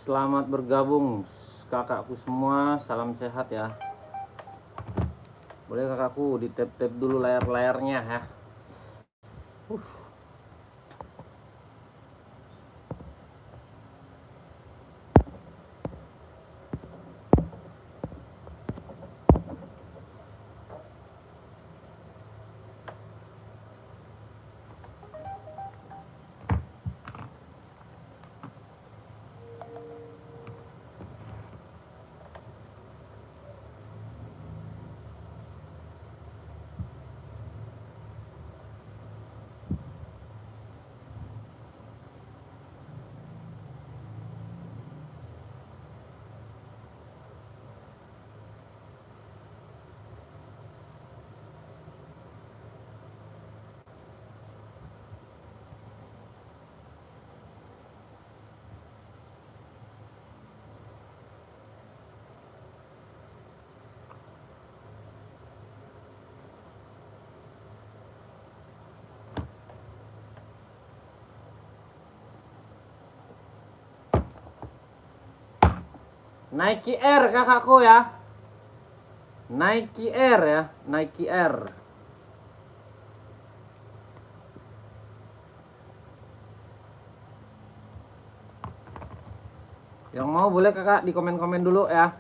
Selamat bergabung kakakku semua, salam sehat ya. Boleh kakakku di tap-tap dulu layar-layarnya ya. Nike Air kakakku ya. Nike Air ya, Nike Air. Yang mau boleh kakak di komen-komen dulu ya.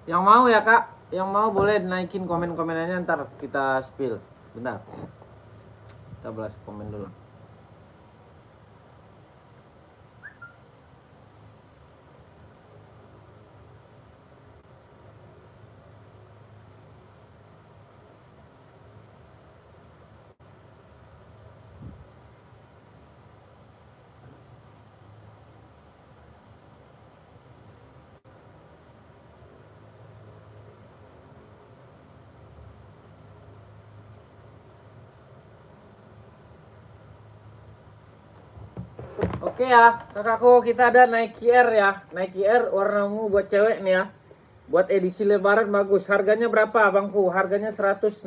Yang mau ya kak, yang mau boleh naikin komen-komenannya, ntar kita spill. Bentar, kita balas komen dulu. Oke ya, kakakku, kita ada Nike Air ya. Nike Air warna ungu buat cewek nih ya. Buat edisi lebaran bagus. Harganya berapa, Bangku? Harganya 160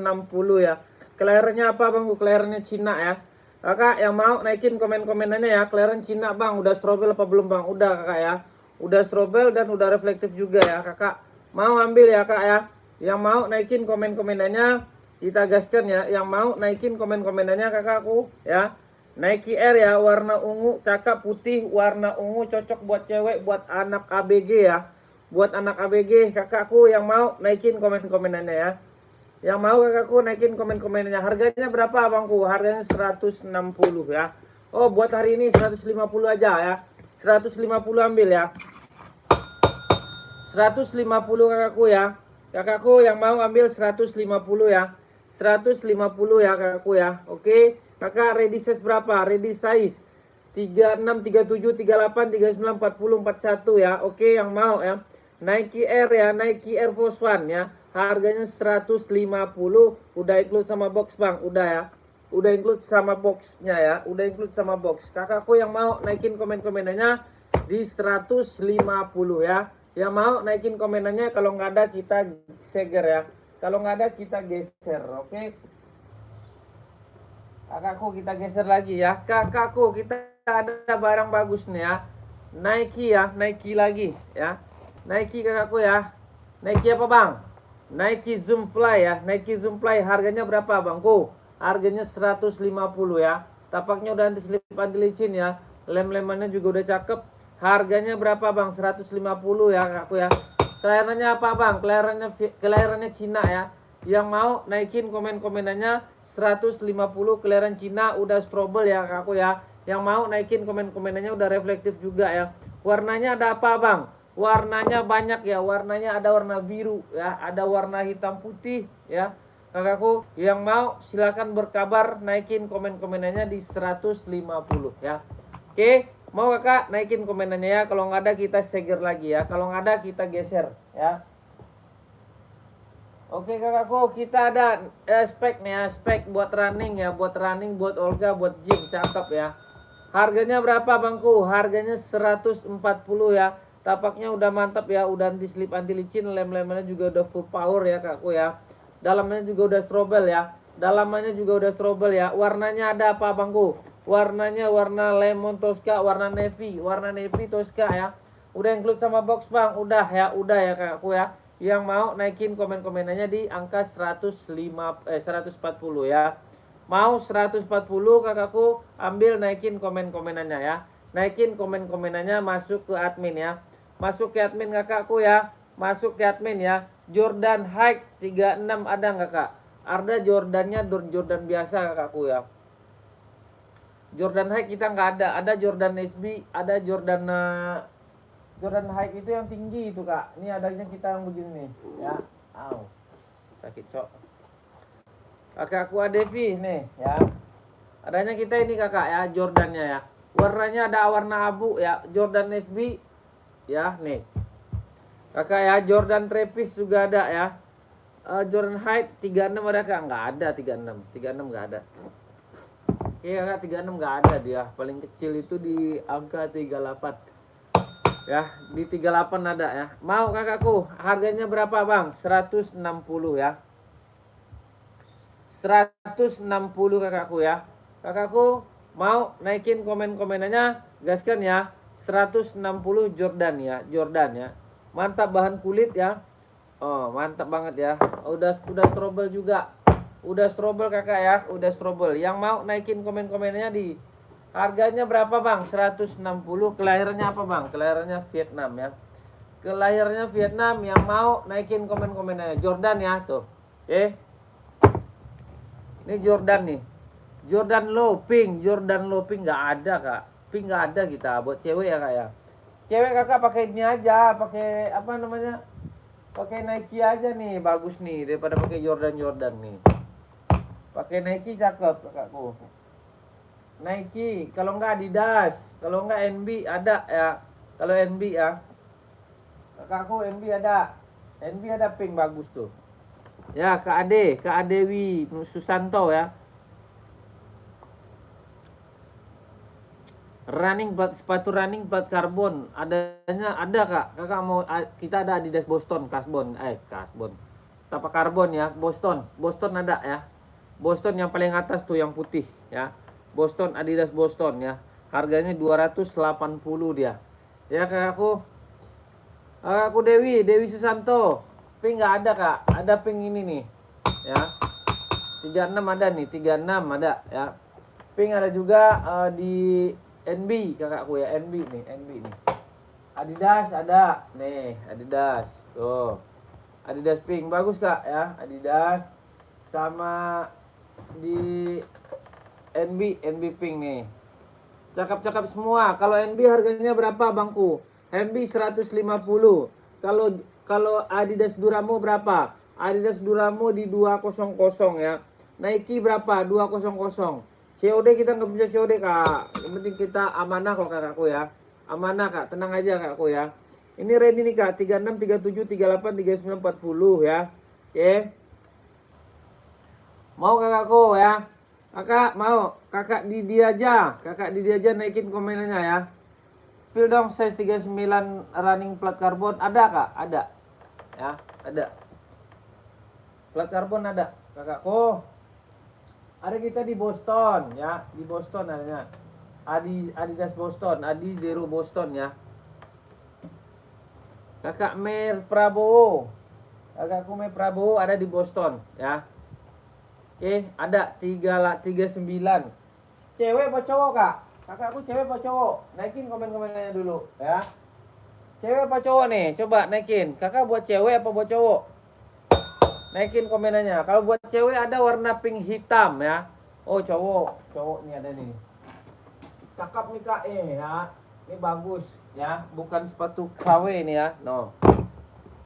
ya. Kelahirannya apa, Bangku? Kelahirannya Cina ya. Kakak yang mau naikin komen-komenannya ya. Clearance Cina bang, udah strobel apa belum bang? Udah kakak ya. Udah strobel dan udah reflektif juga ya kakak. Mau ambil ya kak ya. Yang mau naikin komen-komenannya kita gaskan ya. Yang mau naikin komen-komenannya kakakku ya. Nike Air ya, warna ungu, cakep putih, warna ungu cocok buat cewek, buat anak ABG ya. Buat anak ABG kakakku yang mau naikin komen-komenannya ya. Yang mau kakakku naikin komen-komennya. Harganya berapa abangku? Harganya 160 ya. Oh buat hari ini 150 aja ya. 150 ambil ya. 150 kakakku ya. Kakakku yang mau ambil 150 ya. 150 ya kakakku ya. Oke. Kakak ready size berapa? Ready size 36, 37, 38, 39, 40, 41 ya. Oke yang mau ya. Nike Air ya. Nike Air Force One ya. Harganya 150, udah include sama box bang, udah ya. Udah include sama boxnya ya, udah include sama box. Kakakku yang mau naikin komen-komenannya di 150 ya. Yang mau naikin komenannya, kalau nggak ada kita seger ya. Kalau nggak ada kita geser, oke. Kakakku kita geser lagi ya. Kakakku kita ada barang bagus nih ya. Nike ya, Nike lagi ya. Nike kakakku ya. Nike apa bang? Nike Zoom Fly ya. Nike Zoom Fly harganya berapa bangku? Harganya 150 ya. Tapaknya udah anti slip anti licin ya. Lem-lemannya juga udah cakep. Harganya berapa bang? 150 ya kakakku ya. Kelahirannya apa bang? Kelahirannya Cina ya. Yang mau naikin komen-komenannya 150 kelahiran Cina, udah strobel ya kakakku ya. Yang mau naikin komen-komenannya udah reflektif juga ya. Warnanya ada apa bang? Warnanya banyak ya, warnanya ada warna biru ya, ada warna hitam putih ya. Kakakku yang mau silakan berkabar naikin komen-komenannya di 150 ya. Oke, mau kakak naikin komenannya ya. Kalau nggak ada kita seger lagi ya. Kalau nggak ada kita geser ya. Oke kakakku, kita ada spek nih ya, spek buat running ya, buat running, buat Olga, buat gym, cakep ya. Harganya berapa bangku? Harganya 140 ya. Tapaknya udah mantap ya, udah anti slip anti licin, lem-lemannya juga udah full power ya kakakku ya. Dalamnya juga udah strobel ya. Dalamannya juga udah strobel ya. Warnanya ada apa bangku? Warnanya warna lemon Tosca, warna navy Tosca ya. Udah include sama box bang, udah ya kakakku ya. Yang mau naikin komen-komenannya di angka 140 ya. Mau 140 kakakku ambil naikin komen-komenannya ya. Naikin komen-komenannya masuk ke admin ya. Masuk ke admin kakakku ya. Masuk ke admin ya. Jordan High 36 ada nggak kak? Ada Jordannya, Jordan biasa kakakku ya. Jordan High kita nggak ada. Ada Jordan SB, ada Jordan High itu yang tinggi itu kak. Ini adanya kita yang begini nih ya. Au. Sakit cok. Kakakku Adevi nih ya. Adanya kita ini kakak ya, Jordannya ya. Warnanya ada warna abu ya. Jordan SB ya nih kakak ya. Jordan Travis juga ada ya. Jordan High 36 ada kak? Nggak ada 36 nggak ada. Oke kakak, 36 nggak ada dia. Paling kecil itu di angka 38 ya. Di 38 ada ya. Mau kakakku harganya berapa bang? 160 ya. 160 kakakku ya. Kakakku mau naikin komen-komenannya, gaskan ya. 160 Jordan ya, Jordan ya. Mantap bahan kulit ya. Oh, mantap banget ya. Udah strobel juga. Udah strobel kakak ya, udah strobel. Yang mau naikin komen-komenannya di harganya berapa bang? 160. Kelahirannya apa bang? Kelahirannya Vietnam ya. Kelahirannya Vietnam. Yang mau naikin komen-komenannya Jordan ya tuh. Oke. Ini Jordan nih. Jordan low pink nggak ada kak. Pink nggak ada kita buat cewek ya kak ya. Cewek kakak pakai ini aja, pakai apa namanya? Pakai Nike aja nih, bagus nih daripada pakai Jordan nih. Pakai Nike cakep kakakku. Nike, kalau nggak Adidas, kalau nggak NB ada ya. Kalau NB ya. Kakakku NB ada pink bagus tuh. Ya, Kak Adewi Susanto ya. Sepatu running buat karbon adanya ada kak. Kakak mau kita ada Adidas Boston karbon tapak karbon ya. Boston ada ya. Boston yang paling atas tuh yang putih ya. Boston, Adidas Boston ya. Harganya 280 dia. Ya kakakku. Kakakku Dewi Susanto. Pink nggak ada kak, ada pink ini nih. Ya. 36 ada nih, 36 ada ya. Pink ada juga di NB kakakku ya, NB nih. Adidas ada nih, Adidas. Tuh. Adidas pink bagus kak ya, Adidas sama di NB pink nih. Cakep-cakep semua. Kalau NB harganya berapa bangku? NB 150. Kalau Adidas Duramo berapa? Adidas Duramo di 200 ya. Nike berapa? 200. COD kita nggak bisa COD kak. Yang penting kita amanah kok kakakku ya. Amanah kak, tenang aja kakakku ya. Ini ready nih kak, 36, 37, 38, 39, 40 ya. Oke. Mau kakakku ya. Kakak mau, kakak Didi aja naikin komennya ya. Pil dong size 39 running plat karbon ada kak? Ada. Ya, ada. Plat karbon ada, kakakku. Ada kita di Boston ya, di Boston adanya. Adidas Boston, Adi Zero Boston ya. Kakak Mer Prabowo. Kakakku Mer Prabowo ada di Boston ya. Oke, ada 39. Cewek apa cowok, Kak? Kakakku cewek apa cowok? Naikin komen-komennya dulu, ya. Cewek apa cowok nih? Coba naikin. Kakak buat cewek apa buat cowok? Naikin komennya. Kalau buat cewek ada warna pink hitam, ya. Oh, cowok. Cowok nih ada nih. Cakep nih, Kak, ya. Ini bagus, ya. Bukan sepatu KW ini ya. No.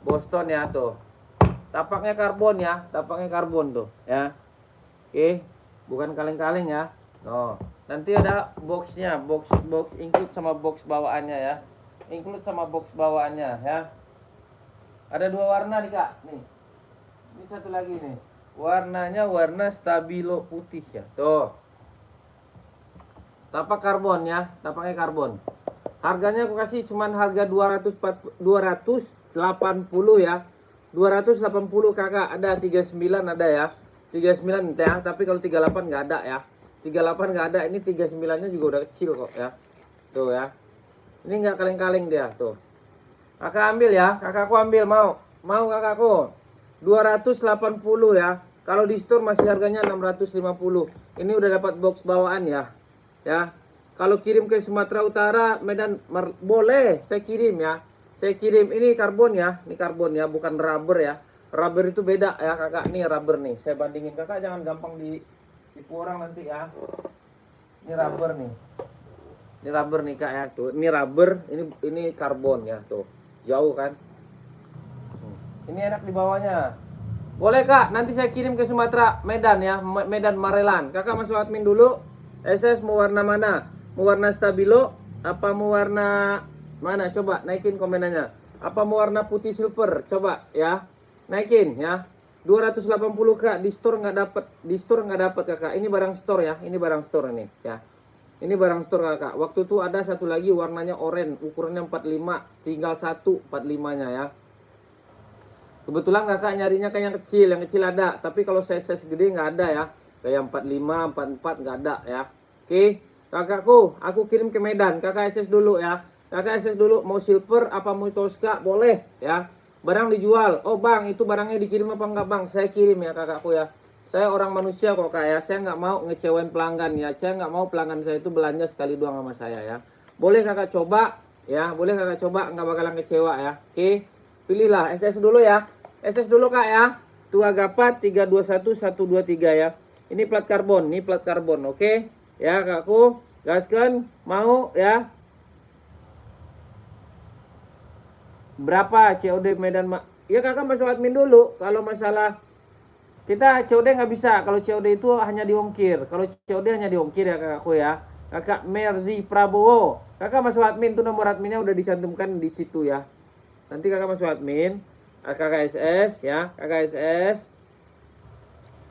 Boston ya tuh. Tapaknya karbon ya. Tapaknya karbon tuh, ya. Oke, bukan kaleng-kaleng ya. No, nanti ada boxnya, box include sama box bawaannya ya. Include sama box bawaannya ya. Ada dua warna nih kak, nih. Ini satu lagi nih. Warnanya warna stabilo putih ya. Tuh. Tapak karbon ya, tapaknya karbon. Harganya aku kasih cuman harga 280 ya. 280 kakak, ada 39 ada ya. 39 ya, tapi kalau 38 nggak ada ya. 38 nggak ada, ini 39-nya juga udah kecil kok ya. Tuh ya. Ini nggak kaleng-kaleng dia, tuh. Kakak ambil ya, kakakku ambil mau. Mau kakakku. 280 ya. Kalau di store masih harganya 650. Ini udah dapat box bawaan ya. Ya. Kalau kirim ke Sumatera Utara, Medan boleh saya kirim ya. Saya kirim ini karbon ya, bukan rubber ya. Rubber itu beda ya kakak, nih rubber nih. Saya bandingin kakak, jangan gampang ditipu orang nanti ya. Ini rubber nih. Ini rubber nih kak ya tuh. Ini rubber, ini karbon ya tuh. Jauh kan? Ini enak dibawanya. Boleh kak, nanti saya kirim ke Sumatera, Medan ya, Medan Marelan. Kakak masuk admin dulu. SS mau warna mana? Mau warna stabilo? Apa mau warna mana? Coba naikin komenannya. Apa mau warna putih silver? Coba ya. Naikin ya. 280 kak, di store nggak dapat kakak. Ini barang store ya, ini barang store ini ya. Ini barang store kakak. Waktu itu ada satu lagi warnanya oranye, ukurannya 45, tinggal satu 45-nya ya. Kebetulan kakak nyarinya kayak yang kecil ada, tapi kalau size gede nggak ada ya. Kayak 45, 44 nggak ada ya. Oke, kakakku, aku kirim ke Medan. Kakak SS dulu ya. Kakak SS dulu, mau silver apa mau Tosca boleh ya. Barang dijual. Oh bang, itu barangnya dikirim apa enggak bang? Saya kirim ya kakakku ya. Saya orang manusia kok kak ya. Saya nggak mau ngecewain pelanggan ya. Saya nggak mau pelanggan saya itu belanja sekali doang sama saya ya. Boleh kakak coba ya. Boleh kakak coba, nggak bakalan kecewa ya. Oke. Pilihlah SS dulu ya. SS dulu kak ya. Tua Gapat 321 123 ya. Ini plat karbon. Ini plat karbon. Oke. Ya kakakku. Gaskan. Mau ya. Berapa COD Medan ya kakak masuk admin dulu. Kalau masalah kita COD nggak bisa. Kalau COD itu hanya diongkir. Kalau COD hanya diongkir ya kakakku ya. Kakak Merzi Prabowo. Kakak masuk admin tuh, nomor adminnya udah dicantumkan di situ ya. Nanti kakak masuk admin. Kakak SS ya. Kakak SS.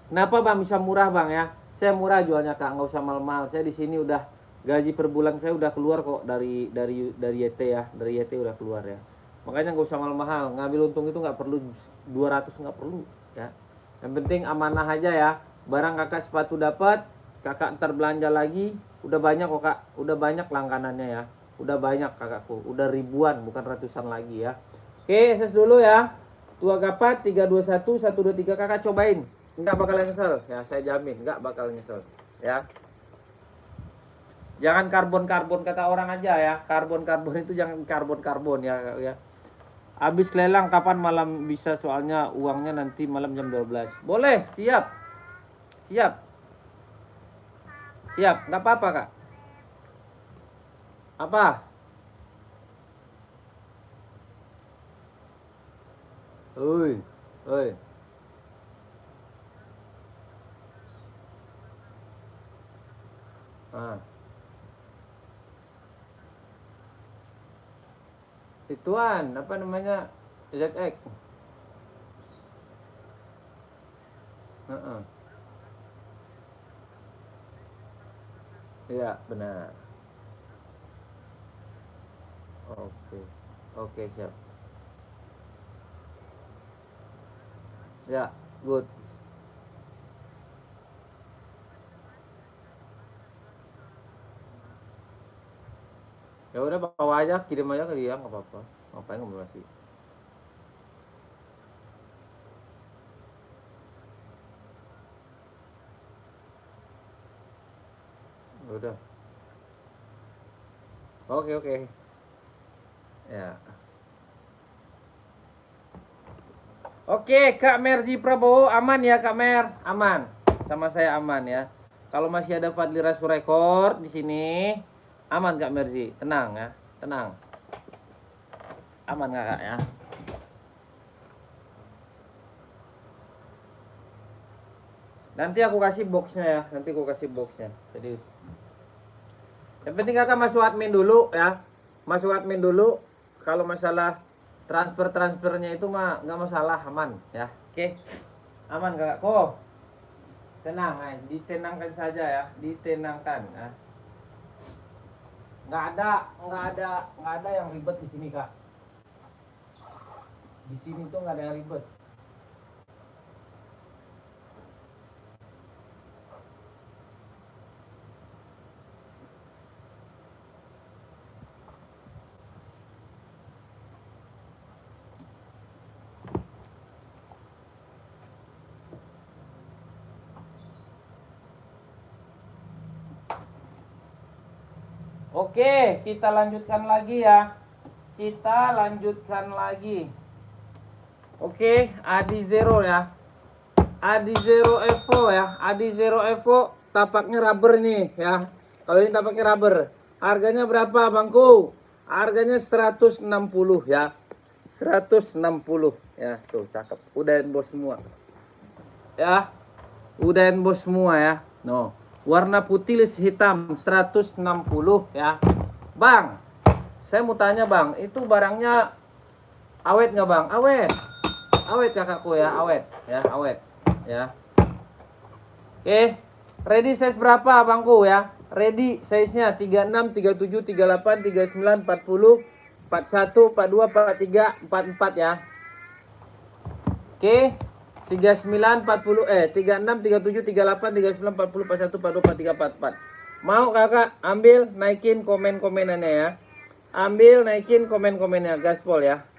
Kenapa bang bisa murah bang ya? Saya murah jualnya kak, nggak usah mahal-mahal. Saya di sini udah gaji per bulan saya udah keluar kok dari YT ya. Dari YT udah keluar ya. Makanya nggak usah mahal-mahal, ngambil untung itu nggak perlu 200, nggak perlu ya. Yang penting amanah aja ya. Barang kakak sepatu dapat, kakak ntar belanja lagi. Udah banyak kok kak, udah banyak langganannya ya. Udah banyak kakakku, udah ribuan bukan ratusan lagi ya. Oke, SS dulu ya. Tua gapat 321 123 kakak cobain. Enggak bakal nyesel ya, saya jamin enggak bakal nyesel ya. Jangan karbon kata orang aja ya. Karbon itu jangan karbon ya. Habis lelang kapan malam bisa, soalnya uangnya nanti malam jam 12. Boleh, siap. Nggak apa-apa kak. Apa? Oi. Ah. Ituan, apa namanya? ZX. Iya, benar. Oke, siap. Ya, good. Ya udah bawa aja, kirim aja ke dia, nggak apa-apa. Ngapain nggak sih? Udah. Oke. Ya. Oke, Kak Merzi Prabowo aman ya Kak Mer? Aman. Sama saya aman ya. Kalau masih ada Fadli Rasu Record di sini, aman Kak Merzi. Tenang ya, tenang. Aman Kak ya. Nanti aku kasih boxnya ya. Jadi yang penting kakak masuk admin dulu ya. Kalau masalah transfernya itu mah nggak masalah, aman ya. Oke. Aman kakak. Kok tenang, ditenangkan saja ya. Ditenangkan ya. Nggak ada yang ribet di sini kak. Di sini tuh nggak ada yang ribet. Oke, kita lanjutkan lagi ya. Oke, Adi Zero ya. Adi Zero Evo ya. Adi Zero Evo tapaknya rubber nih ya. Kalau ini tapaknya rubber. Harganya berapa bangku? Harganya 160 ya. 160 ya. Tuh cakep. Udah embos semua. Ya. Udah embos semua ya. No. Warna putih list hitam 160 ya. Bang, saya mau tanya bang, itu barangnya awet nggak bang? Awet kakakku ya, awet ya. Oke, ready size berapa bangku ya? Ready size-nya 36, 37, 38, 39, 40, 41, 42, 43, 44 ya. Oke. 39, 40, 36, 37, 38, 39, 40, 41, 42, 43, 44. Mau kakak ambil naikin komen-komenannya ya. Gaspol ya.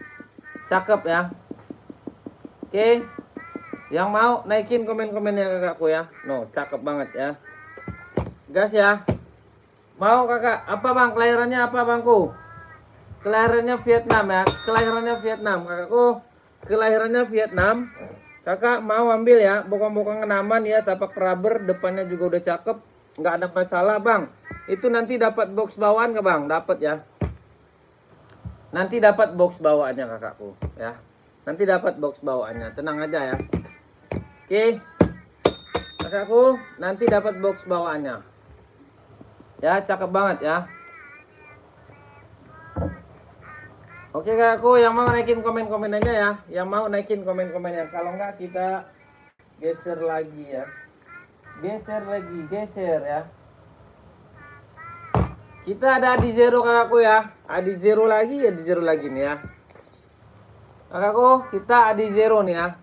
Cakep ya. Oke. Yang mau naikin komen-komennya kakakku ya. No, cakep banget ya. Gas ya. Mau kakak, apa bang? Kelahirannya apa bangku? Kelahirannya Vietnam ya. Kakakku. Kelahirannya Vietnam. Kakak mau ambil ya, bokong-bokong aman ya, tapak rubber, depannya juga udah cakep, nggak ada masalah bang. Itu nanti dapat box bawaan ke bang, dapat ya. Nanti dapat box bawaannya kakakku ya. Nanti dapat box bawaannya, tenang aja ya. Oke, kakakku, nanti dapat box bawaannya. Ya, cakep banget ya. Oke kakakku, yang mau naikin komen-komenannya ya. Kalau enggak kita geser lagi ya. Geser ya. Kita ada Adi Zero kakakku ya. Adi Zero lagi nih ya. Kakakku, kita Adi Zero nih ya.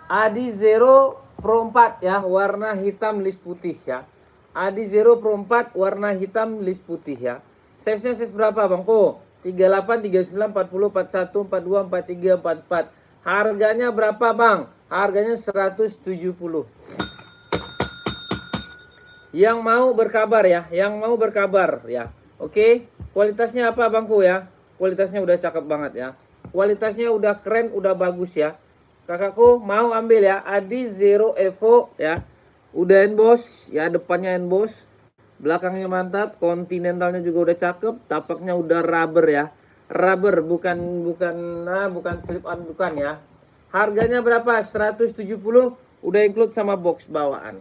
Adi Zero Pro 4 ya, warna hitam list putih ya. Adi Zero Pro 4 warna hitam list putih ya. Size-nya size berapa Bangku? 38, 39, 40, 41, 42, 43, 44. Harganya berapa Bang? Harganya 170. Yang mau berkabar ya, yang mau berkabar ya. Oke, kualitasnya apa Bangku ya? Kualitasnya udah cakep banget ya. Kualitasnya udah keren, udah bagus ya. Kakakku mau ambil ya, Adi Zero Evo ya. Udah emboss ya, depannya emboss. Belakangnya mantap, kontinentalnya juga udah cakep, tapaknya udah rubber ya. Rubber bukan slip on bukan ya. Harganya berapa? 170, udah include sama box bawaan.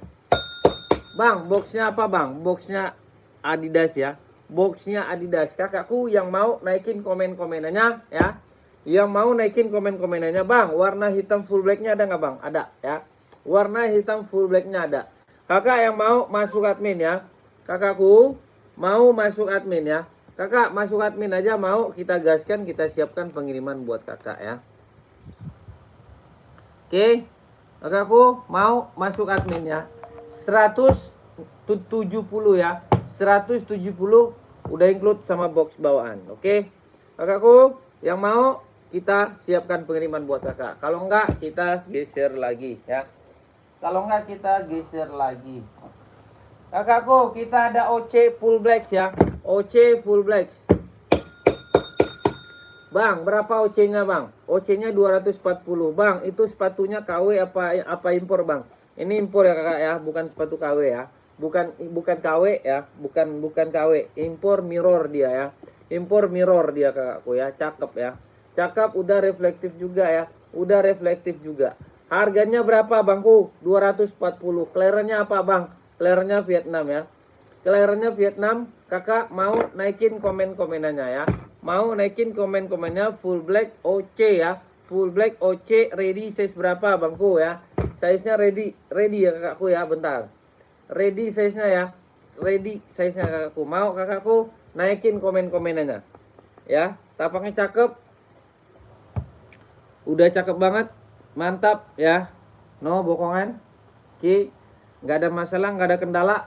Bang, boxnya apa Bang? Boxnya Adidas ya. Boxnya Adidas. Kakakku yang mau naikin komen-komenannya ya. Yang mau naikin komen-komenannya Bang, warna hitam full blacknya ada nggak Bang? Ada ya. Warna hitam full blacknya ada. Kakak yang mau masuk admin ya. Kakakku mau masuk admin ya. Kakak masuk admin aja mau, kita gaskan, kita siapkan pengiriman buat kakak ya. Oke. Kakakku mau masuk admin ya. 170 ya. 170 udah include sama box bawaan. Oke. Kakakku yang mau, kita siapkan pengiriman buat kakak. Kalau enggak kita geser lagi ya. Kalau enggak kita geser lagi. Kakakku, kita ada OC full black ya. OC full black. Bang, berapa OC-nya Bang? OC-nya 240. Bang, itu sepatunya KW apa impor Bang? Ini impor ya kakak ya, bukan sepatu KW ya. Bukan KW ya, bukan KW. Impor mirror dia ya. Impor mirror dia kakakku ya, cakep ya. Cakep, udah reflektif juga ya. Udah reflektif juga. Harganya berapa Bangku? 240. Clearance-nya apa Bang? Clearance-nya Vietnam ya. Clearance-nya Vietnam. Kakak mau naikin komen-komenannya ya. Mau naikin komen-komennya full black OC ya. Full black OC ready size berapa Bangku ya? Size-nya ready ya kakakku ya, bentar. Ready size-nya ya. Ready size-nya kakakku. Mau kakakku naikin komen-komenannya. Ya, tapaknya cakep. Udah cakep banget. Mantap ya. No bokongan. Oke. Nggak ada masalah, nggak ada kendala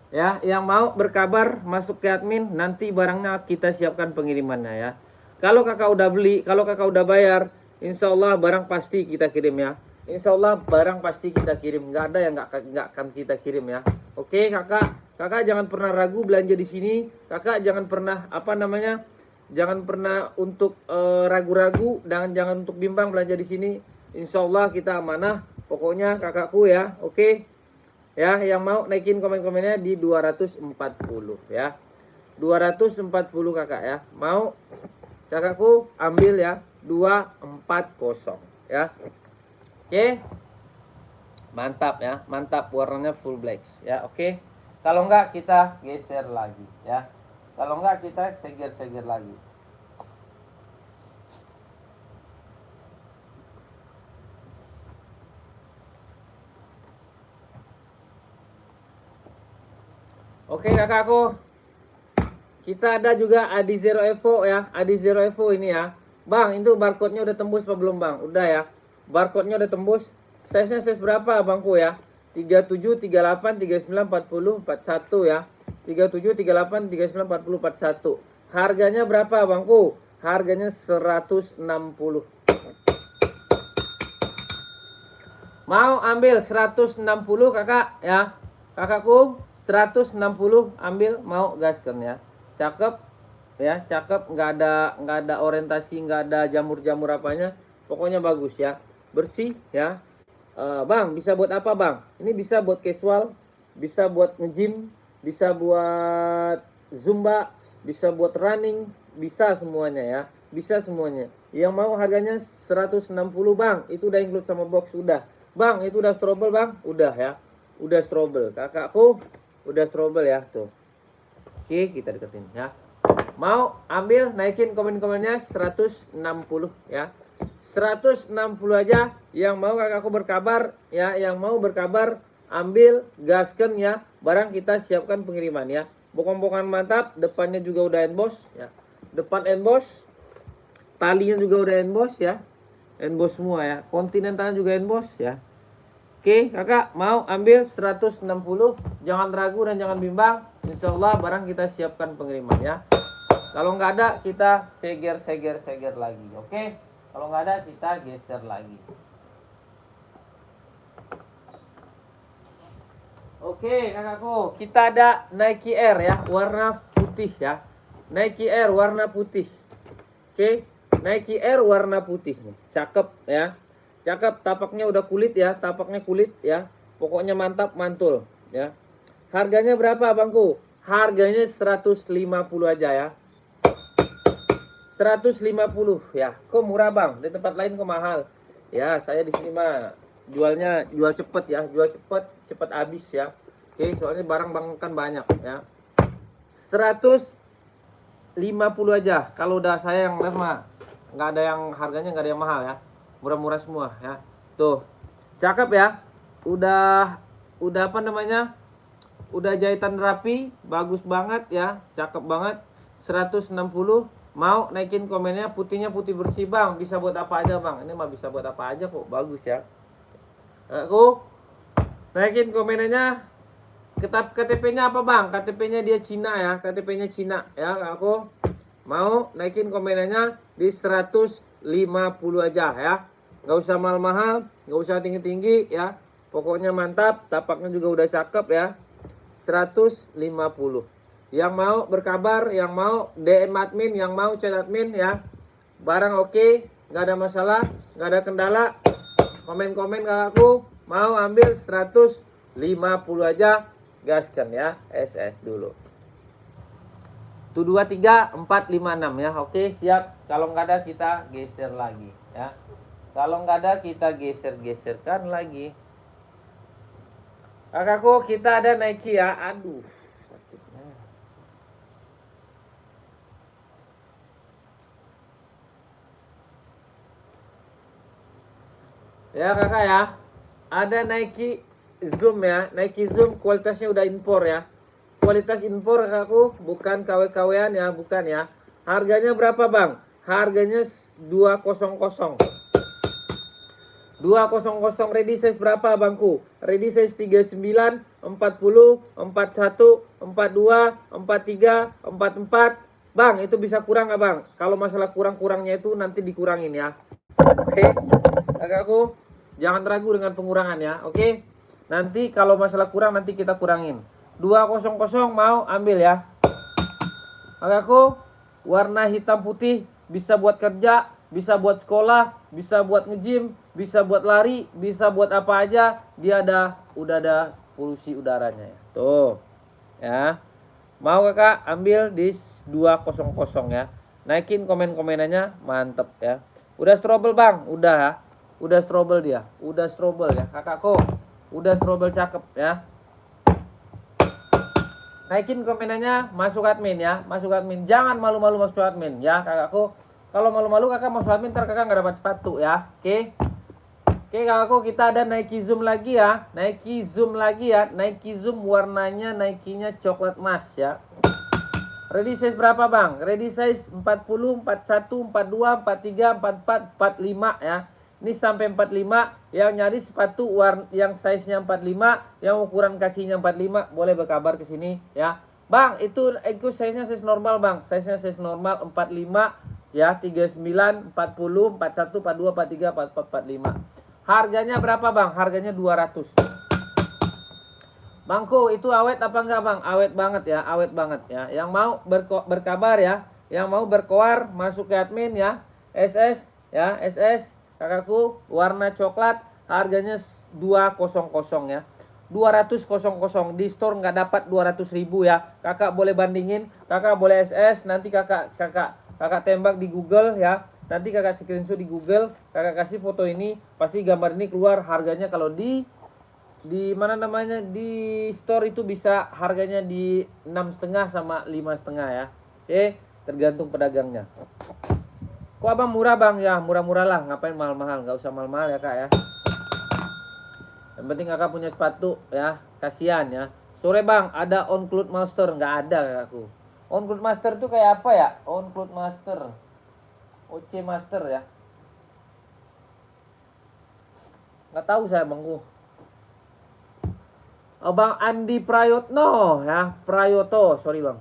ya. Yang mau berkabar masuk ke admin, nanti barangnya kita siapkan pengirimannya ya. Kalau kakak udah beli, kalau kakak udah bayar, insya Allah barang pasti kita kirim ya. Insya Allah barang pasti kita kirim, nggak ada yang nggak akan kita kirim ya. Oke kakak jangan pernah ragu belanja di sini. Kakak jangan pernah jangan pernah untuk ragu-ragu, dan jangan untuk bimbang belanja di sini. Insya Allah kita amanah. Pokoknya kakakku ya, oke. Ya, yang mau naikin komen-komennya di 240 ya. 240 kakak ya. Mau kakakku ambil ya 240 ya. Oke. Mantap ya, mantap, warnanya full black ya, oke. Kalau enggak kita geser lagi ya. Kalau enggak kita seger-seger lagi. Oke kakakku, kita ada juga Adi Zero Evo ya. Adi Zero Evo ini ya. Bang, itu barcode-nya udah tembus apa belum Bang? Udah ya. Barcode-nya udah tembus. Size-nya size berapa Bangku ya? 37, 38, 39, 40, 41 ya. 37, 38, 39, 40, 41. Harganya berapa Bangku? Harganya 160. Mau ambil 160 kakak ya. Kakakku 160 ambil, mau gaskan ya. Cakep ya, cakep, nggak ada orientasi, nggak ada jamur-jamur apanya. Pokoknya bagus ya. Bersih ya. Bang, bisa buat apa Bang? Ini bisa buat casual, bisa buat nge-gym, bisa buat zumba, bisa buat running, bisa semuanya ya. Bisa semuanya. Yang mau harganya 160 Bang. Itu udah include sama box udah. Bang, itu udah strobel Bang? Udah ya. Udah strobel. Kakakku udah strobel ya tuh. Oke, kita deketin ya. Mau ambil, naikin komen-komennya 160 ya. 160 aja. Yang mau kakakku berkabar ya, yang mau berkabar ambil, gaskan ya. Barang kita siapkan pengiriman ya. Bokong-bokongan mantap, depannya juga udah emboss ya. Depan emboss, talinya juga udah emboss ya. Emboss semua ya. Kontinentalnya juga emboss ya. Oke, kakak mau ambil 160, jangan ragu dan jangan bimbang. Insya Allah barang kita siapkan pengiriman ya. Kalau nggak ada kita seger lagi. Oke, kalau nggak ada kita geser lagi. Oke kakakku, kita ada Nike Air ya, warna putih ya. Nike Air warna putih. Oke, Nike Air warna putih nih, cakep ya. Cakep, tapaknya udah kulit ya, tapaknya kulit ya. Pokoknya mantap, mantul ya. Harganya berapa abangku? Harganya 150 aja ya. 150 ya. Kok murah bang? Di tempat lain kok mahal? Ya, saya di sini mah jualnya jual cepet ya, jual cepet habis ya. Oke, soalnya barang bang kan banyak ya. 150 aja. Kalau udah saya yang live mah nggak ada yang harganya, nggak ada yang mahal ya, murah-murah semua ya. Tuh cakep ya, udah apa namanya, udah jahitan rapi, bagus banget ya, cakep banget. 160. Mau naikin komennya, putihnya putih bersih bang, bisa buat apa aja bang? Ini mah bisa buat apa aja kok, bagus ya. Aku naikin komennya. KTP-nya apa bang? KTP-nya dia Cina ya, KTP-nya Cina ya. Aku mau naikin komennya di 150 aja ya. Nggak usah mahal-mahal, nggak usah tinggi-tinggi ya. Pokoknya mantap, tapaknya juga udah cakep ya. 150. Yang mau berkabar, yang mau DM admin, yang mau chat admin ya. Barang oke, nggak ada masalah, nggak ada kendala. Komen-komen kakakku, mau ambil 150 aja, gaskan ya. SS dulu. 1, 2, 3, 4, 5, 6 ya. Oke, siap. Kalau nggak ada kita geser lagi ya. Kalau nggak ada kita geserkan lagi. Kakakku, kita ada Nike ya. Aduh, sakitnya. Ya kakak ya, ada Nike Zoom ya. Nike Zoom kualitasnya udah impor ya. Kualitas impor kakakku, bukan KW-KW-an ya, bukan ya. Harganya berapa bang? Harganya 200. 200 ready size berapa bangku? Ready size 39, 40, 41, 42, 43, 44. Bang, itu bisa kurang nggak bang? Kalau masalah kurang-kurangnya itu nanti dikurangin ya. Oke, kakakku, jangan ragu dengan pengurangan ya. Oke, nanti kalau masalah kurang nanti kita kurangin. 200 mau ambil ya. Kakakku, warna hitam putih, bisa buat kerja, bisa buat sekolah, bisa buat nge-gym, bisa buat lari, bisa buat apa aja. Dia udah ada polusi udaranya ya. Tuh. Ya. Mau kakak ambil di 200 ya. Naikin komen-komenannya, mantep ya. Udah strobel bang, udah ya. Udah strobel dia, udah strobel ya kakakku. Udah strobel cakep ya. Naikin komenannya, masuk admin ya, masuk admin. Jangan malu-malu masuk admin ya kakakku. Kalau malu-malu kakak masuk admin, ntar kakak nggak dapat sepatu ya. Oke. Oke kakakku, kita ada Nike Zoom lagi ya. Nike Zoom lagi ya. Nike Zoom warnanya Nike-nya coklat emas ya. Ready size berapa bang? Ready size 40, 41, 42, 43, 44, 45 ya. Ini sampai 45. Yang nyari sepatu yang size-nya 45, yang ukuran kakinya 45, boleh berkabar ke sini ya. Bang, itu size-nya size normal bang. Size-nya size normal 45 ya, 39, 40, 41, 42, 43, 44, 45. Harganya berapa bang? Harganya 200. Bangku, itu awet apa enggak bang? Awet banget ya, awet banget ya. Yang mau berkabar ya, yang mau berkoar masuk ke admin ya. SS ya, SS kakakku, warna coklat, harganya 200 ya. 200 di store nggak dapat 200.000 ya. Kakak boleh bandingin, kakak boleh SS, nanti kakak tembak di Google ya. Nanti kakak screenshot di Google, kakak kasih foto ini, pasti gambar ini keluar. Harganya kalau di mana namanya, di store itu bisa harganya di 6,5 sama 5,5 ya. Oke, tergantung pedagangnya. Kok abang murah bang? Ya murah-murah lah, ngapain mahal-mahal, nggak usah mahal-mahal ya kak ya. Yang penting kakak punya sepatu ya, kasihan ya. Sore bang, ada on cloud master? Nggak ada kakakku. On cloud master tuh kayak apa ya? On cloud master, OC master ya. Nggak tahu saya bangku. Bang Andi Prayotno ya, Prayoto, sorry Bang.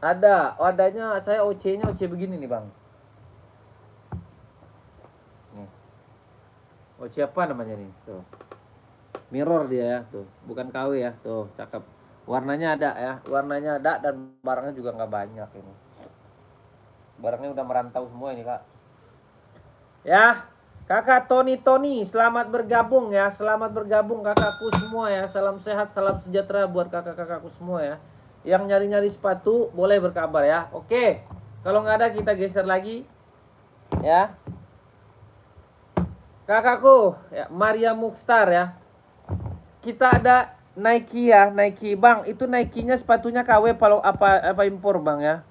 Adanya saya OC-nya OC begini nih Bang. Nih. OC apa namanya nih? Tuh. Mirror dia ya, tuh. Bukan KW ya, tuh, cakep. Warnanya ada ya, warnanya ada dan barangnya juga nggak banyak ini. Barangnya udah merantau semua ini Kak. Ya, Kakak Tony, selamat bergabung ya. Selamat bergabung kakakku semua ya. Salam sehat, salam sejahtera buat kakak-kakakku semua ya. Yang nyari-nyari sepatu boleh berkabar ya. Oke, kalau nggak ada kita geser lagi ya. Kakakku ya, Maria Mukhtar ya. Kita ada Nike ya, Nike Bang. Itu Nike-nya sepatunya KW apa impor Bang ya.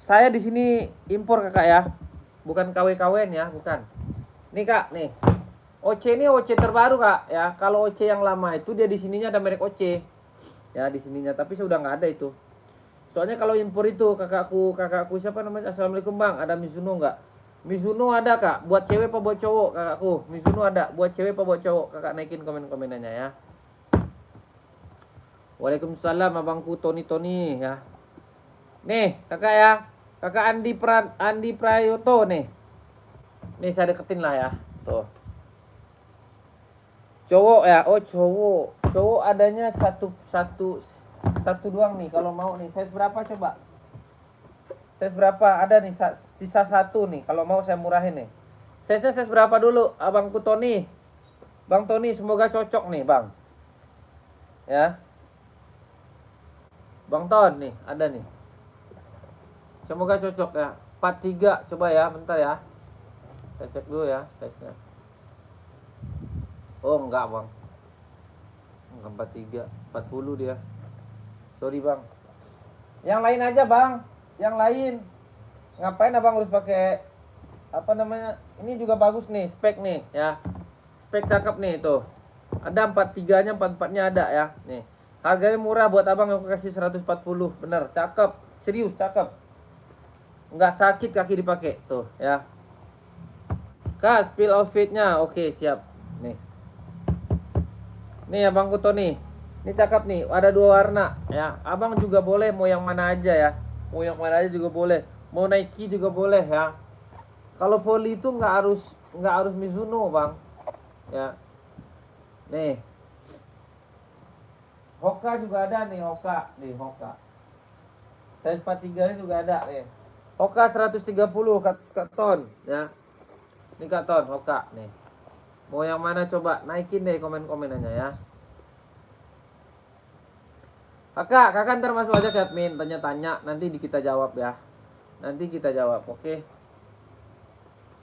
Saya di sini impor kakak ya. Bukan KW-KWN ya, bukan. Nih Kak, nih. OC ini OC terbaru Kak ya. Kalau OC yang lama itu dia di sininya ada merek OC. Ya, di sininya, tapi sudah nggak ada itu. Soalnya kalau impor itu kakakku siapa namanya? Assalamualaikum Bang, ada Mizuno nggak? Mizuno ada Kak, buat cewek apa buat cowok kakakku? Mizuno ada, buat cewek apa buat cowok? Kakak naikin komen-komenannya ya. Waalaikumsalam abangku Tony ya. Nih kakak ya, kakak Andi Prayoto nih. Nih saya deketin lah ya, tuh. Cowok ya, oh cowok adanya satu doang nih. Kalau mau nih, size berapa coba? Size berapa? Ada nih sisa satu nih. Kalau mau saya murahin nih. Size-nya size berapa dulu, abangku Tony? Bang Tony, semoga cocok nih bang. Ya, Bang Ton nih, ada nih. Semoga cocok ya. 43 coba ya, bentar ya. Saya cek dulu ya size-nya. Oh enggak bang, enggak 43, 40 dia. Sorry bang. Yang lain aja bang, yang lain. Ngapain abang harus pakai apa namanya? Ini juga bagus nih, spek nih ya. Spek cakep nih tuh. Ada 43-nya, 44-nya ada ya. Nih. Harganya murah buat abang, aku kasih 140. Bener, cakep. Serius cakep. Enggak sakit kaki dipakai tuh ya. Kak, spill outfitnya. Oke, siap. Nih. Nih abangku Tony. Ini cakep nih, ada 2 warna ya. Abang juga boleh mau yang mana aja ya. Mau yang mana aja juga boleh. Mau Nike juga boleh ya. Kalau poli itu nggak harus Mizuno, Bang. Ya. Nih. Hoka juga ada nih, Hoka. Nih, Hoka. Size 43 ini juga ada nih. Hoka 130 ton ya. Ini ton Hoka nih. Mau yang mana coba? Naikin deh komen-komenannya ya. Kakak ntar masuk aja ke admin, tanya-tanya, nanti kita jawab ya. Nanti kita jawab, oke?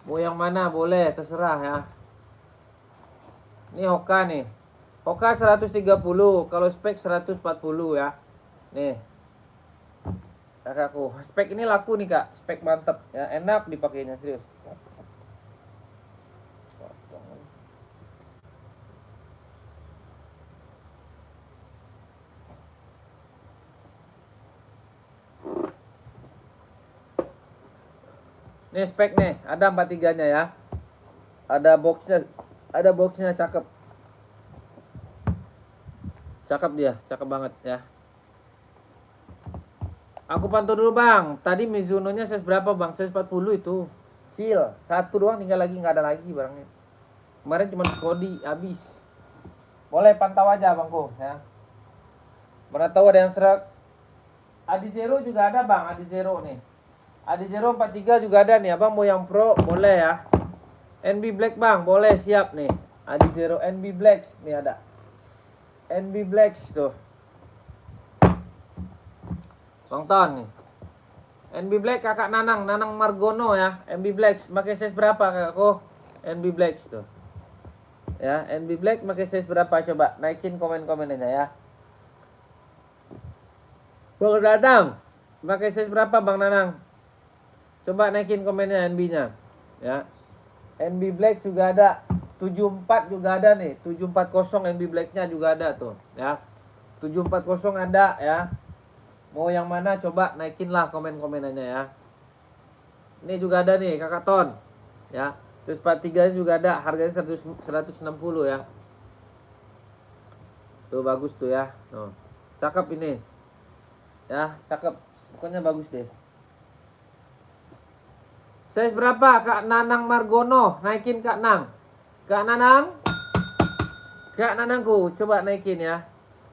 Mau yang mana boleh, terserah ya. Ini Hoka nih. Hoka 130, kalau spek 140 ya. Nih. Kakakku, spek ini laku nih kak, spek mantep ya, enak dipakainya serius. Nih spek nih, ada 43-nya ya. Ada boxnya cakep. Cakep dia, cakep banget ya. Aku pantau dulu bang, tadi Mizuno-nya size berapa bang? Size 40 itu. Kecil, satu doang tinggal lagi, nggak ada lagi barangnya. Kemarin cuma Kodi habis. Boleh pantau aja bangku ya. Mana tahu ada yang serak. Adi Zero juga ada bang, Adi Zero nih. Adi Zero 43 juga ada nih, abang mau yang pro boleh ya. NB Black bang, boleh siap nih. Adi Zero NB Black nih ada. NB Black tuh. Bang Ton nih. NB Black kakak Nanang Margono ya. NB Black pakai size berapa kakakku? NB Black tuh. Ya, NB Black pakai size berapa coba? Naikin komen-komennya ya. Bang Dadang, pakai size berapa Bang Nanang? Coba naikin komennya NB-nya. Ya. NB Black juga ada. 74 juga ada nih. 740 NB Black-nya juga ada tuh, ya. 740 ada ya. Mau yang mana coba naikin lah komen-komenannya ya. Ini juga ada nih kakak Ton. Ya. 143 juga ada, harganya 160 ya. Tuh bagus tuh ya. Tuh. Cakep ini. Ya, cakep. Pokoknya bagus deh. Size berapa Kak Nanang Margono? Naikin Kak Nang. Kak Nanang? Kak Nanangku, coba naikin ya.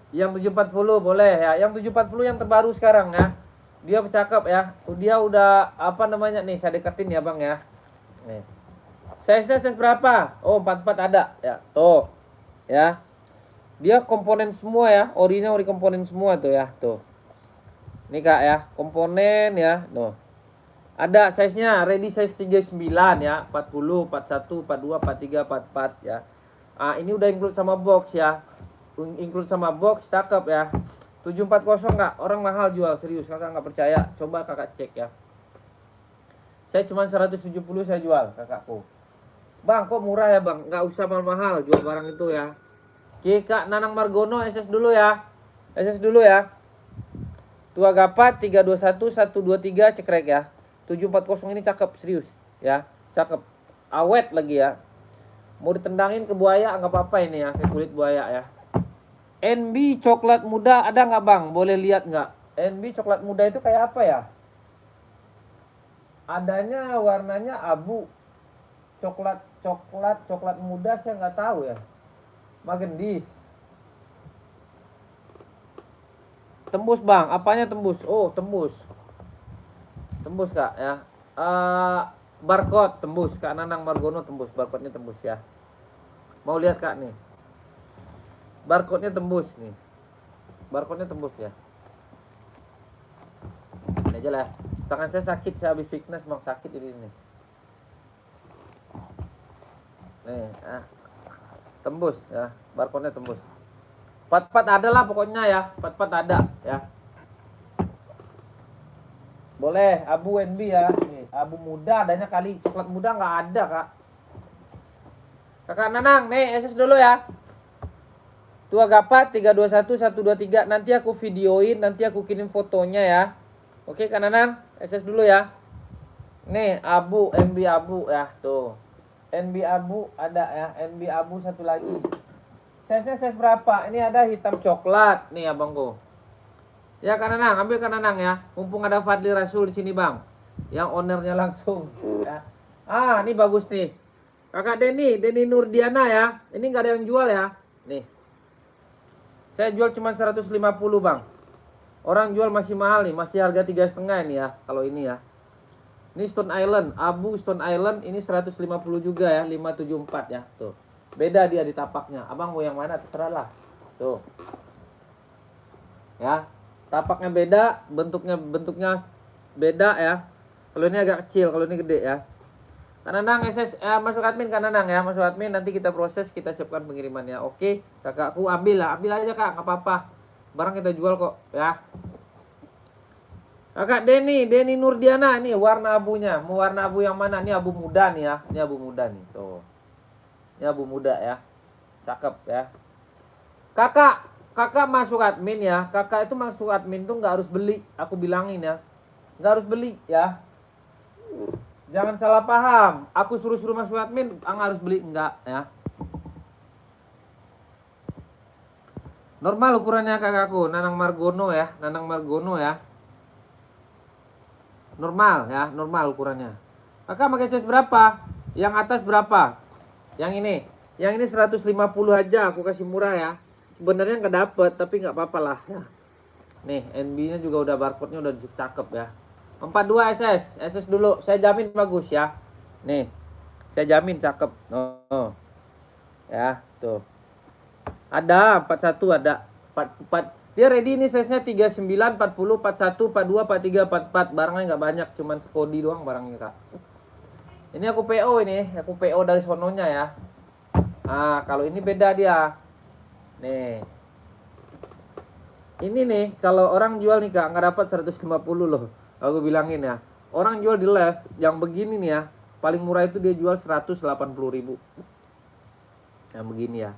Yang 740 boleh ya. Yang 740 yang terbaru sekarang ya. Dia cakep ya. Dia udah apa namanya nih, saya deketin ya Bang ya. Nih. Size berapa? Oh, 44 ada ya. Tuh. Ya. Dia komponen semua ya. Ori komponen semua tuh ya. Tuh. Ini Kak ya, komponen ya. Tuh. Ada size-nya, ready size 39 ya. 40, 41, 42, 43, 44 ya. Ini udah include sama box ya. Include sama box, cakep ya. 740 enggak? Orang mahal jual, serius. Kakak nggak percaya, coba kakak cek ya. Saya cuma 170 saya jual kakakku. Bang, kok murah ya Bang? Nggak usah mahal-mahal jual barang itu ya. Oke, Kak Nanang Margono SS dulu ya. SS dulu ya. Tua Gapat 321 123 cekrek ya. 740 ini cakep, serius ya. Cakep. Awet lagi ya. Mau ditendangin ke buaya nggak apa-apa ini ya, ke kulit buaya ya. NB coklat muda ada nggak Bang? Boleh lihat nggak? NB coklat muda itu kayak apa ya? Adanya warnanya abu. Coklat muda saya nggak tahu ya. Magendis. Tembus Bang, apanya tembus? Oh tembus. Tembus Kak ya. Barcode tembus. Kak Nanang Margono tembus. Barcode-nya tembus ya. Mau lihat Kak nih. Barcode-nya tembus nih. Barcode-nya tembus ya. Ini aja lah. Tangan saya sakit, saya habis fitness Bang, sakit ini nih. Nih, tembus ya. Barcode-nya tembus. 44 ada lah pokoknya ya. 44 ada ya. Boleh, abu NB ya. Nih, abu muda adanya kali. Coklat muda nggak ada, Kak. Kakak Nanang, nih SS dulu ya. Tua Gapat 321 123. Nanti aku videoin, nanti aku kirim fotonya ya. Oke, Kak Nanang, SS dulu ya. Nih, abu, NB abu ya, tuh. NB abu ada ya, NB abu satu lagi. Size-nya size berapa? Ini ada hitam coklat nih abangku. Ya Kak Nanang, ambil Kak Nanang ya. Mumpung ada Fadli Rasul di sini Bang. Yang ownernya langsung ya. Ini bagus nih. Kakak Denny Nurdiana ya. Ini nggak ada yang jual ya. Nih. Saya jual cuma 150 Bang. Orang jual masih mahal nih, masih harga 3,5 ini ya. Kalau ini ya. Ini Stone Island, abu Stone Island ini 150 juga ya, 574 ya. Tuh. Beda dia di tapaknya. Abang mau yang mana terserah lah. Tuh. Ya. Tapaknya beda, bentuknya beda ya. Kalau ini agak kecil, kalau ini gede ya. Kak Nanang SS masuk admin Kak Nanang ya, masuk admin nanti kita proses, kita siapkan pengirimannya. Oke, kakakku ambil lah, ambil aja Kak, nggak apa-apa. Barang kita jual kok ya. Kakak Denny Nurdiana ini warna abunya. Mau warna abu yang mana? Ini abu muda nih ya. Ini abu muda nih, tuh. Ini abu muda ya. Cakep ya. Kakak masuk admin ya. Kakak itu masuk admin tuh nggak harus beli. Aku bilangin ya. Nggak harus beli ya. Jangan salah paham. Aku suruh masuk admin, harus beli enggak ya. Normal ukurannya kakakku, Nanang Margono ya. Nanang Margono ya. Normal ya, normal ukurannya. Kakak pakai size berapa? Yang atas berapa? Yang ini. Yang ini 150 aja, aku kasih murah ya. Sebenarnya nggak dapet, tapi nggak apa-apa lah ya. Nih, NB-nya juga udah barcode-nya udah cakep ya. 42 SS dulu. Saya jamin bagus ya. Nih. Saya jamin cakep. Oh. Ya, tuh. Ada 41 ada. 44. Dia ready ini size-nya 39, 40, 41, 42, 43, 44. Barangnya nggak banyak, cuman sekodi doang barangnya, Kak. Ini aku PO ini, aku PO dari sononya ya. Kalau ini beda dia. Nih. Ini nih, kalau orang jual nih Kak, nggak dapat 150 loh. Aku bilangin ya. Orang jual di live yang begini nih ya, paling murah itu dia jual 180.000. Yang begini ya.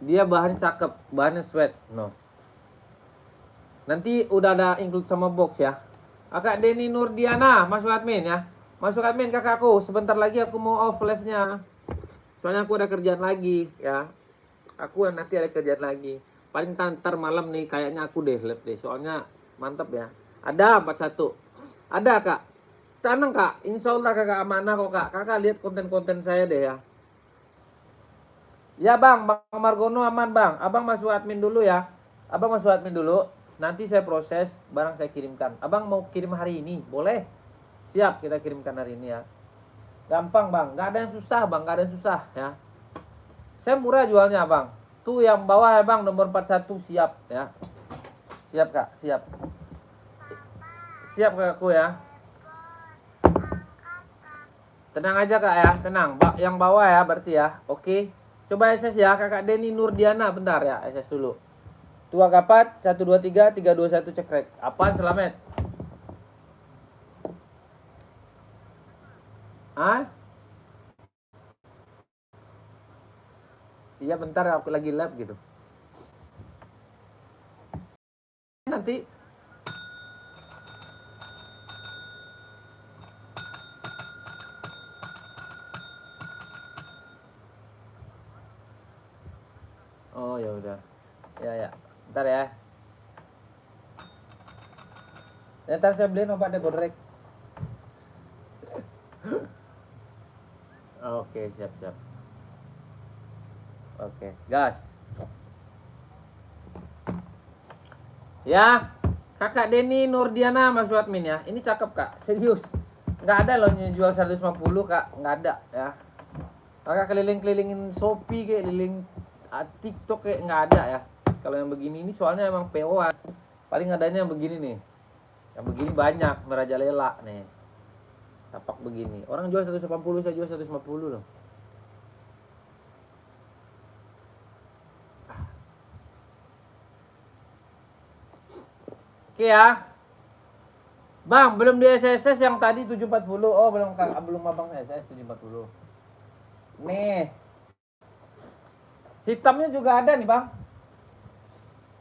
Dia bahannya cakep, bahannya sweat. No. Nanti udah ada include sama box ya. Kakak Denny Nurdiana, masuk admin ya. Masuk admin kakakku, sebentar lagi aku mau off live-nya. Soalnya aku ada kerjaan lagi ya. Aku nanti ada kerjaan lagi. Paling ntar malam nih kayaknya aku deh live deh. Soalnya mantep ya. Ada 41. Ada kak. Tenang kak. Insya Allah kakak amanah kok kak. Kakak lihat konten-konten saya deh ya. Ya bang, Bang Margono aman bang. Abang masuk admin dulu ya. Abang masuk admin dulu. Nanti saya proses, barang saya kirimkan. Abang mau kirim hari ini, boleh? Siap, kita kirimkan hari ini ya. Gampang bang, nggak ada yang susah bang, nggak ada yang susah ya. Saya murah jualnya bang. Tuh yang bawah ya bang, nomor 41 siap ya. Siap kak, siap. Siap kakakku ya. Tenang aja kak ya, tenang. Yang bawah ya berarti ya. Oke. Coba SS ya, kakak Deni Nurdiana, bentar ya, SS dulu. Tua kapat 123 321 cekrek. Apaan selamat? Ah? Iya bentar aku lagi lab gitu. Nanti oh ya udah. Ya. Bentar ya. Ntar saya beliin obat Deborek. Oke, siap. Oke, gas. Ya, kakak Deni Nurdiana masuk admin ya. Ini cakep kak, serius. Nggak ada loh yang jual 150 kak, nggak ada ya. Kakak keliling-kelilingin Shopee kayak keliling TikTok kayak nggak ada ya. Kalau yang begini ini soalnya emang PO-an. Paling adanya yang begini nih. Yang begini banyak, merajalela nih. Tapak begini. Orang jual 180, saya jual 150 loh. Oke ya. Bang, belum di SSS yang tadi 740. Oh, belum abang SSS 740. Nih. Hitamnya juga ada nih, Bang.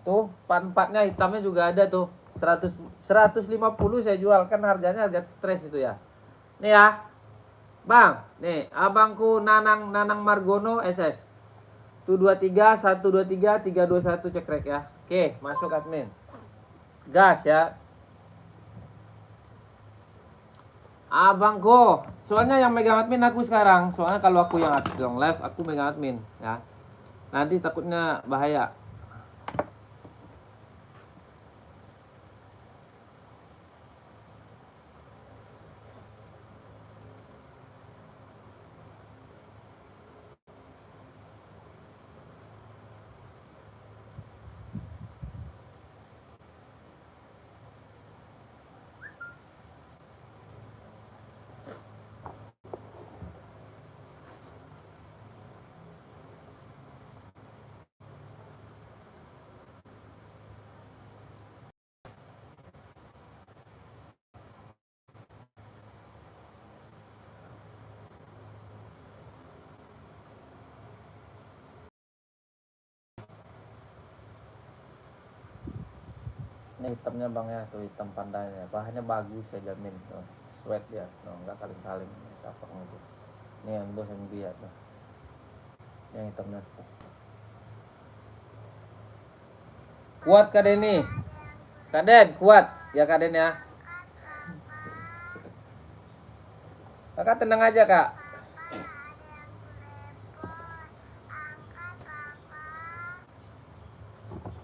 Tuh, part-partnya hitamnya juga ada tuh. 150 saya jual, kan harganya harga stres itu ya. Nih ya. Bang, nih abangku Nanang Margono SS. 223 123 321 cekrek ya. Oke, masuk admin. Gas ya. Abangku, soalnya yang megang admin aku sekarang. Soalnya kalau aku yang live, aku megang admin ya. Nanti takutnya bahaya. Ini hitamnya bang ya, tuh hitam pandainya. Bahannya bagus saya jamin tuh. Sweat ya, tuh nggak kaling-kaling. Capaknya tuh. Ini embos yang dia tuh. Yang hitamnya tuh. Kuat Kak Deni. Kak Den, kuat ya Kak Den ya. Kakak tenang aja kak.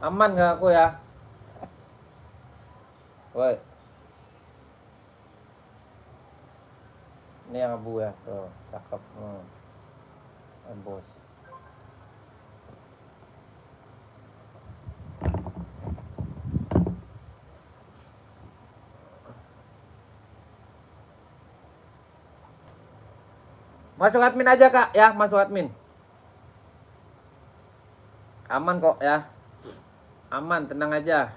Aman gak aku ya? Woi. Ini yang abu ya, tuh cakep. Embos. Masuk admin aja kak ya, masuk admin. Aman kok ya. Aman, tenang aja.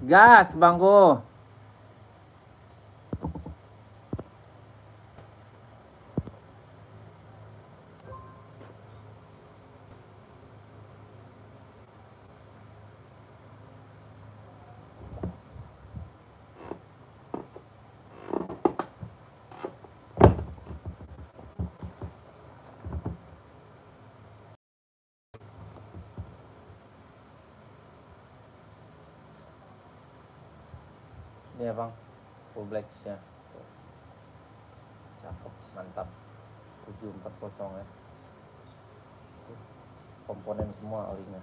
Gas bangku. Ini ya bang, full black ya. Cakep, mantap. 740 ya. Komponen semua olinya.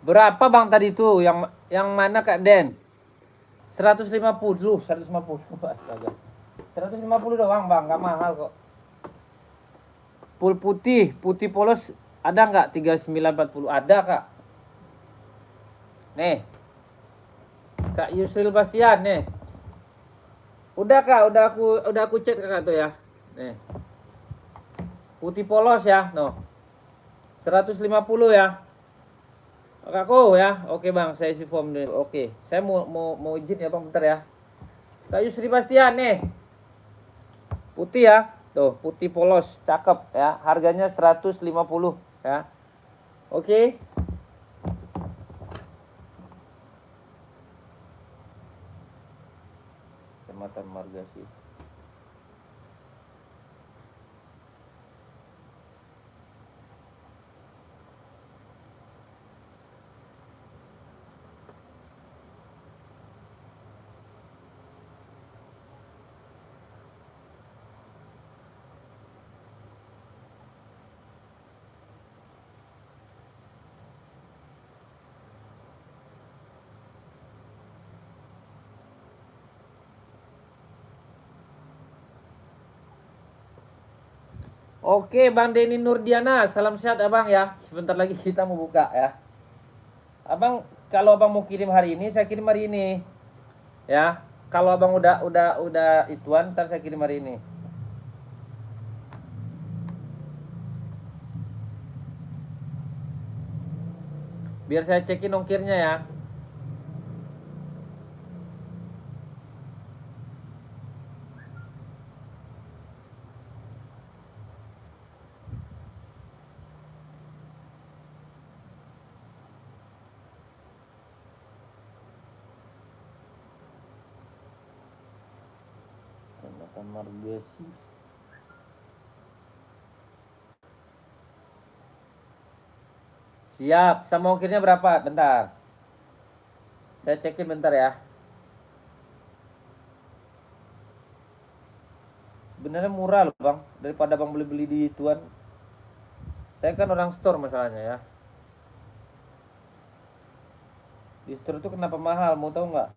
Berapa bang tadi itu? Yang mana Kak Den? 150, 150. Astaga. 150 doang bang, nggak mahal kok. Full putih, putih polos ada nggak? 3940 ada kak. Nih, Kak Yusril Bastian nih. Udah kak, udah aku cek kakak tuh ya. Nih, putih polos ya, no. 150 ya. Kakakku ya, oke bang, saya isi form dulu. Oke, saya mau izin ya bang, bentar ya. Kak Yusri Bastian nih, putih ya, tuh putih polos, cakep ya. Harganya 150 ya. Oke. Kecamatan Margasi. Oke, Bang Denny Nurdiana, salam sehat abang ya. Sebentar lagi kita mau buka ya. Abang, kalau abang mau kirim hari ini, saya kirim hari ini. Ya, kalau abang udah ituan, ntar saya kirim hari ini. Biar saya cekin ongkirnya ya. Kecamatan Margasi. Siap, sama ongkirnya berapa? Bentar. Saya cekin bentar ya. Sebenarnya murah loh bang, daripada bang beli-beli di ituan. Saya kan orang store masalahnya ya. Di store itu kenapa mahal? Mau tahu nggak?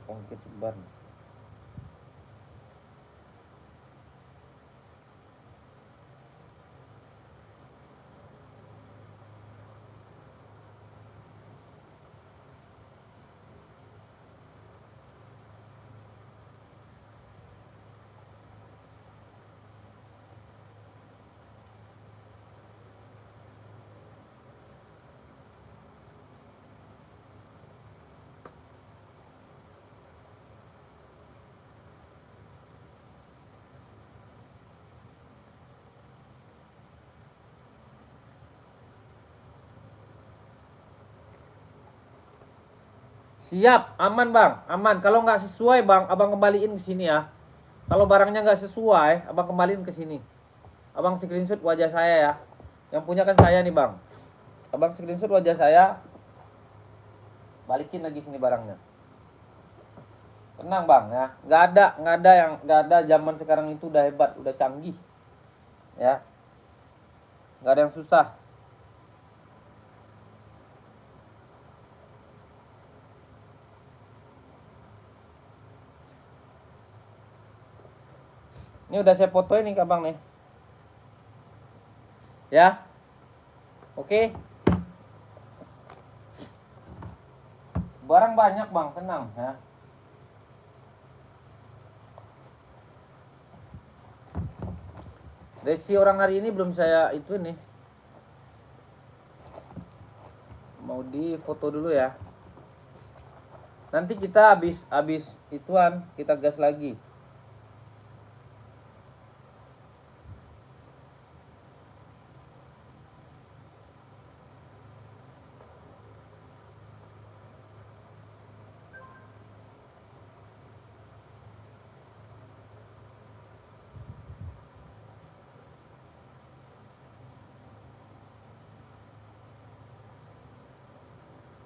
Ongkir ceban. Siap, aman bang, aman. Kalau nggak sesuai bang, abang kembaliin ke sini ya. Kalau barangnya nggak sesuai, abang kembaliin ke sini. Abang screenshot wajah saya ya. Yang punya kan saya nih bang. Abang screenshot wajah saya. Balikin lagi sini barangnya. Tenang bang ya, nggak ada zaman sekarang itu udah hebat, udah canggih, ya, nggak ada yang susah. Ini udah saya foto ini kak bang nih, ya, oke. Barang banyak bang, tenang ya. Resi orang hari ini belum saya itu nih. Mau di foto dulu ya. Nanti kita habis ituan kita gas lagi.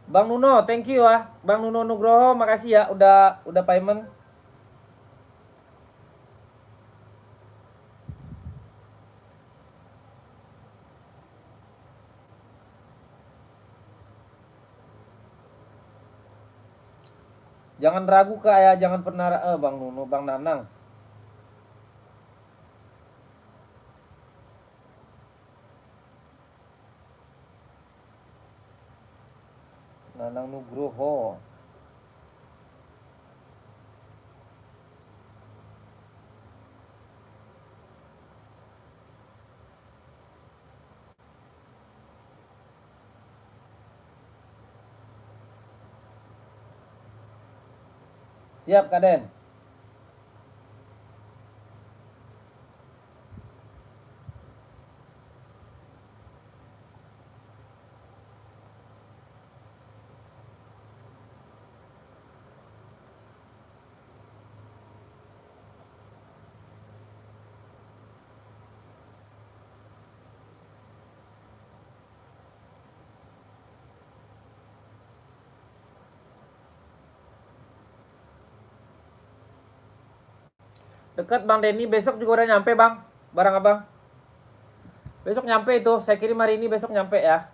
Bang Nuno, thank you ya. Bang Nuno Nugroho, makasih ya udah payment. Jangan ragu kak ya, jangan pernah Bang Nuno, Bang Nanang. Nanang Nugroho. Siap Kak Den. Dekat Bang Denny, besok juga udah nyampe Bang, barang abang. Besok nyampe itu, saya kirim hari ini, besok nyampe ya.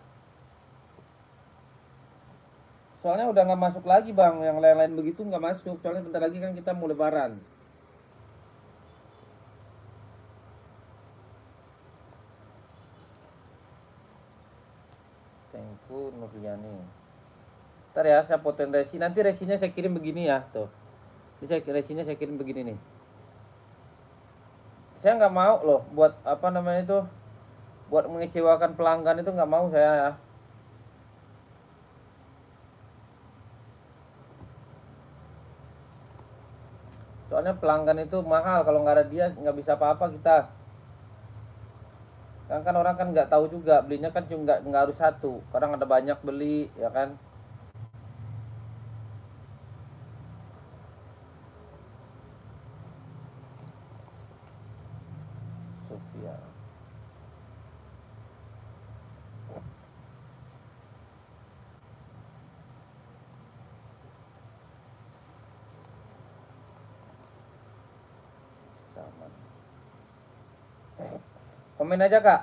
Soalnya udah nggak masuk lagi Bang, yang lain-lain begitu nggak masuk. Soalnya bentar lagi kan kita mau lebaran. Tengku Nurliani. Ntar ya, saya fotoin resi. Nanti resinya saya kirim begini ya, tuh. Jadi resinya saya kirim begini nih. Saya nggak mau loh buat apa namanya itu, buat mengecewakan pelanggan itu nggak mau saya ya. Soalnya pelanggan itu mahal, kalau nggak ada dia nggak bisa apa-apa kita. Kan orang kan nggak tahu juga, belinya kan cuma nggak harus satu, kadang ada banyak beli ya kan. Sofia. Sama. Komen aja kak.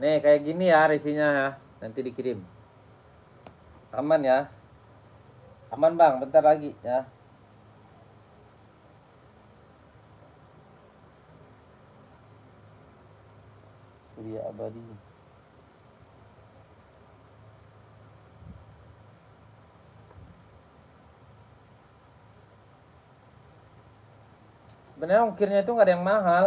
Nih kayak gini ya resinya ya, nanti dikirim. Aman ya. Aman bang, bentar lagi ya. Surya Abadi. Sebenarnya ongkirnya itu nggak ada yang mahal.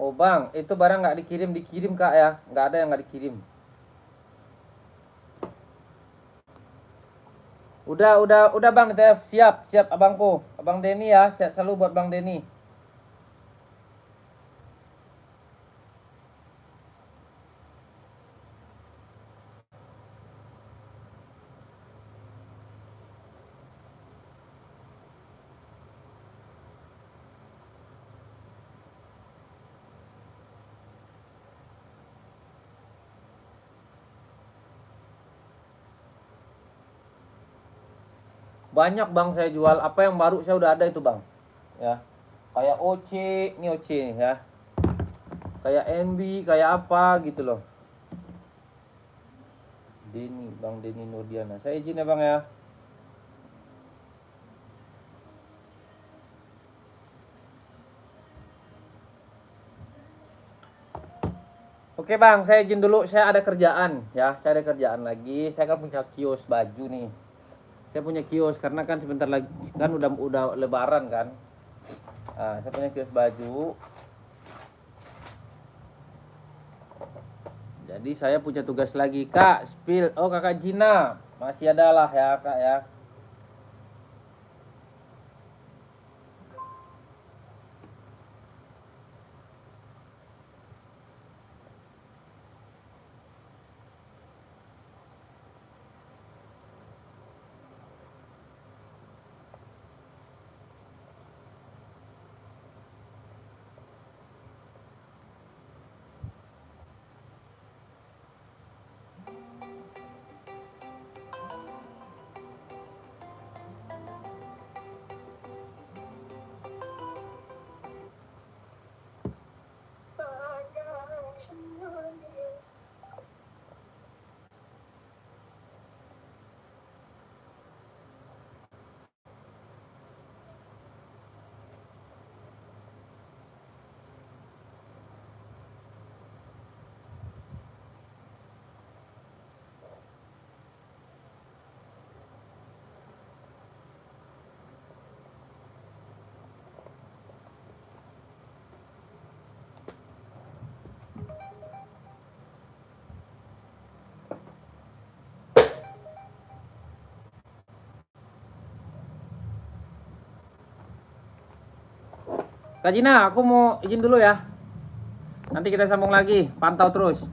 Oh bang, itu barang nggak dikirim kak ya, nggak ada yang nggak dikirim. Udah bang, siap abangku, abang Denny ya, sehat selalu buat bang Denny. Banyak bang saya jual, apa yang baru saya udah ada itu bang. Ya, kayak OC, ini OC nih ya. Kayak NB, kayak apa gitu loh. Denny, bang Denny Nurdiana. Saya izin ya bang ya. Oke bang, saya izin dulu, saya ada kerjaan ya, saya ada kerjaan lagi. Saya kan punya kios baju nih. Saya punya kios karena kan sebentar lagi kan udah lebaran kan. Nah, saya punya kios baju. Jadi saya punya tugas lagi, Kak. Spill. Oh, Kakak Gina. Masih ada lah ya, Kak ya. Kak Gina, aku mau izin dulu ya. Nanti kita sambung lagi. Pantau terus.